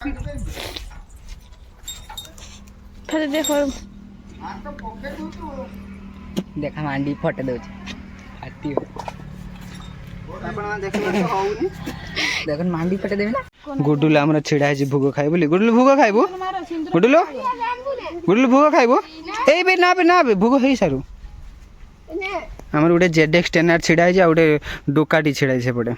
फिर देखो देखा मांडी फटे दो हाथी देख मांडी फटे देबे ना गुडुल हमर छिड़ा है भोग खाइ बोली गुडुल भोग खाइबो गुडुल गुडुल भोग खाइबो ए बे ना बे भोग हेई सारू हमर उडे जेडेक्स टेनर छिड़ा है उडे डोकाटी छिड़ा है सेपटे।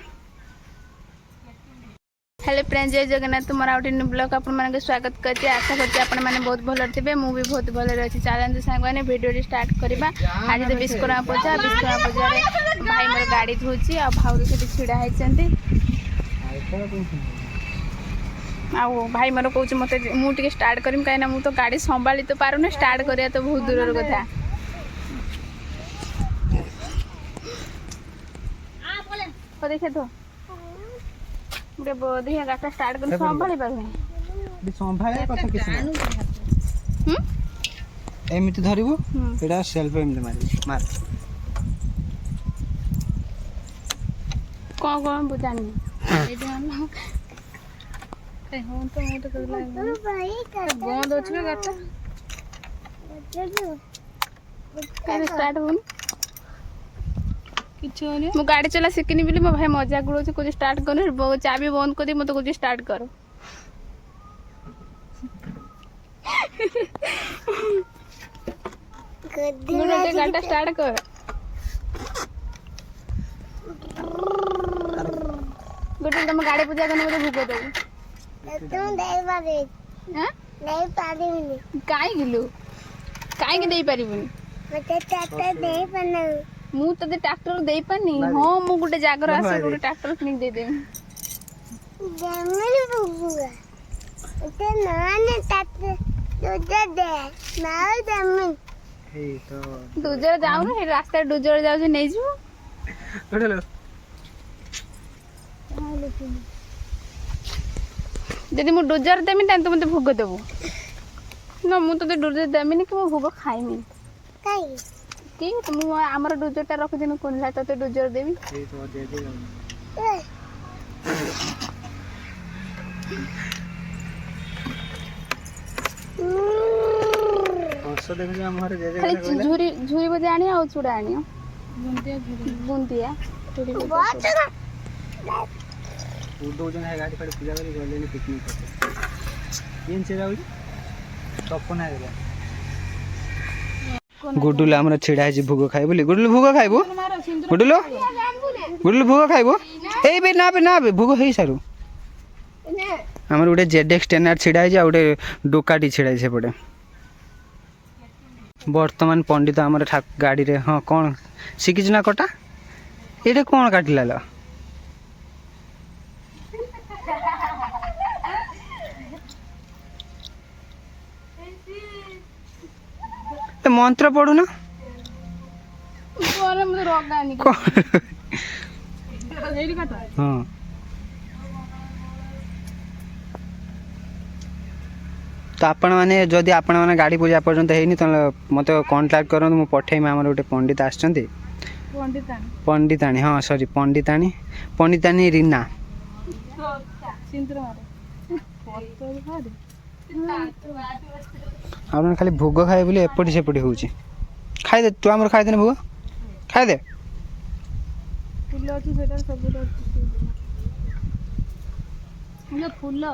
हेलो फ्रेंड्स जय जगन्नाथ तुम्हारा गोटे न्यू ब्लॉग आपण मानके स्वागत करते आशा करते आपण माने बहुत भल थे मु भी बहुत भल रही चलते सांग मैंने वीडियो स्टार्ट करवा आज तो विश्वकर्मा पूजा रे भाई मोर गाड़ी धोची आ भाउरी से छिड़ा होती आ भाई मोर कहूँ मत मुझे स्टार्ट करमी कहीं मु तो गाड़ी संभाली तो पारुना स्टार्ट करिया तो बहुत दूर कथा देखे तो गोटे बोधिया गाटा स्टार्ट कर संभाली पारुनी संभाले कथा किछ एमिति धरिबो एडा सेल्फ एमिति मार कौन बुझानी एडी हम ए होन तो मु तो कहला बंद अछि गाटा कैसे स्टार्ट होन किछ होनी मु गाड़ी चला सिखनी बोली मो भाई मजाक उड़ो कुछ स्टार्ट करो चाबी बंद कर दी मत कुछ स्टार्ट करो गाटा स्टार्ट कर गोटे तुम गाड़ी पूजा करने मत भूख दो तुम दे पारे हां नहीं पारिबनी काई गिलु काई के दे पारिबनी मते ट्रैक्टर दे पना मु तते ट्रैक्टर दे पानी हां मु गोटे जागर आसे गोटे ट्रैक्टर किन दे दे जमन बुबुआ एते नाने ट्रैक्टर दूजर दे मार जमन हे तो दूजर जाऊ ना रास्ता दूजर जाऊ जे नै जु उठलो यदि मु डोजर देमी त मते भोग देबो न मु तते डोजर देमी नि कि मु भोग खाइमी काई कि तुम हमर डोजरटा रख देनु कोनला तते डोजर देबी ए तो दे दे औषध देख जे हमर दे दे खाली झुरी झुरी बजे आनी आ चूड़ा आनी बुंदिया थोड़ी बहुत दो जन है गाड़ी पर पूजा करी गले ने पिकनिक करते येन से जाऊ तपन है गया गुडुल हमर छिड़ा है भोग खाइ बोली गुडुल भोग खाइबो गुडुल गुडुल भोग खाइबो ए बे ना बे भोग हेई सारू हमर उडे जेडेक्स टेनर छिड़ा है उडे डोकाटी छिड़ा है सेपटे वर्तमान पंडित हमर गाड़ी रे हां कोन सिकिज ना कटा एटे कोन काटिला ल मंत्र पढ़ू ना हाँ तो आपण माने जदि आपण माने गाड़ी पूजा पर्यंत हेनी त मते कांटेक्ट करन मु पठेइम हमर गोटे पंडित आछंती पंडितानी हाँ सॉरी पंडितानी रीना आपन खाली भोग खाए बोले एपटी सेपटी होउची खाइ दे तू हमर खाइ दे भोग खाइ दे फूल अछि सेटा सब अछि फूल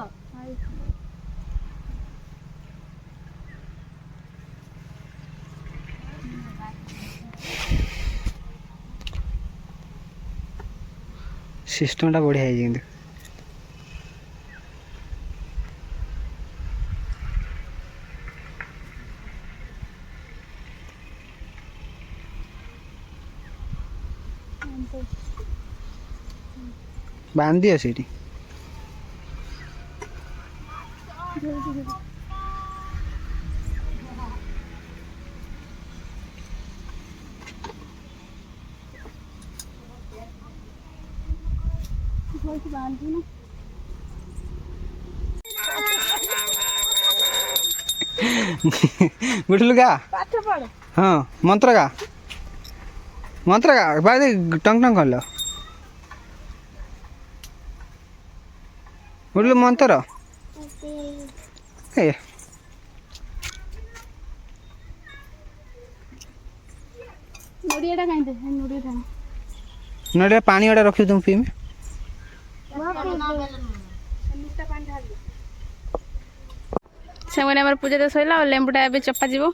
सिस्टम टा बढ़िया है जिंद बांध दियो सीटी गुडलू का हाँ मंत्र का भाई टंग टंग कर लो गुडलू मंत्र ए नोडियाटा काई दे नोडियाटा नड़े पानी वाला रखियो तुम पीमे सेमने हमर पूजा तो सइला और लेंबुटा एबे चप्पा जीवो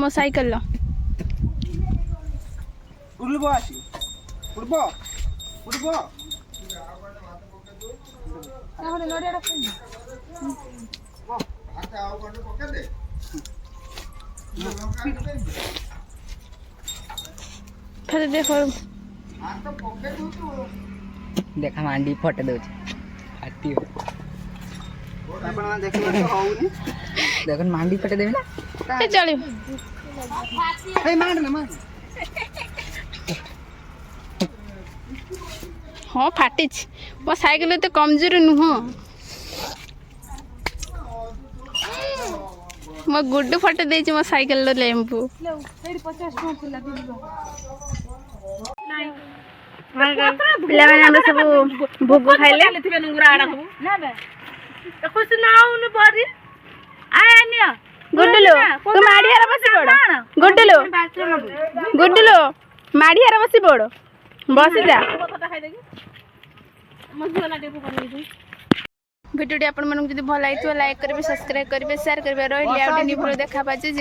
मो साइकिल लो उड़बो आसी उड़बो उड़बो ताहले नोडियाटा पी हाथ आउ कोन पके दे फिर देखो देखा मांडी फटे दो हाथी अपन देखो तो होउनी देखन मांडी फटे देबे ना ए चली ए मांड ना मांड हां फाटिछ मो साइकिल तो कमजोर नुह मो गुड्डू फटे देछि मो साइकिल लो लेंबू पिला माने हम सब भोग खाइले गुड्डुलो तू माड़ियार बसी पड़ गुड्डुलो माड़ियार बसी पड़ बसी जा भिडियोटी आपण मन जदि भल लाइक करेंगे सब्सक्राइब करेंगे शेयर करेंगे रही देखा पाचे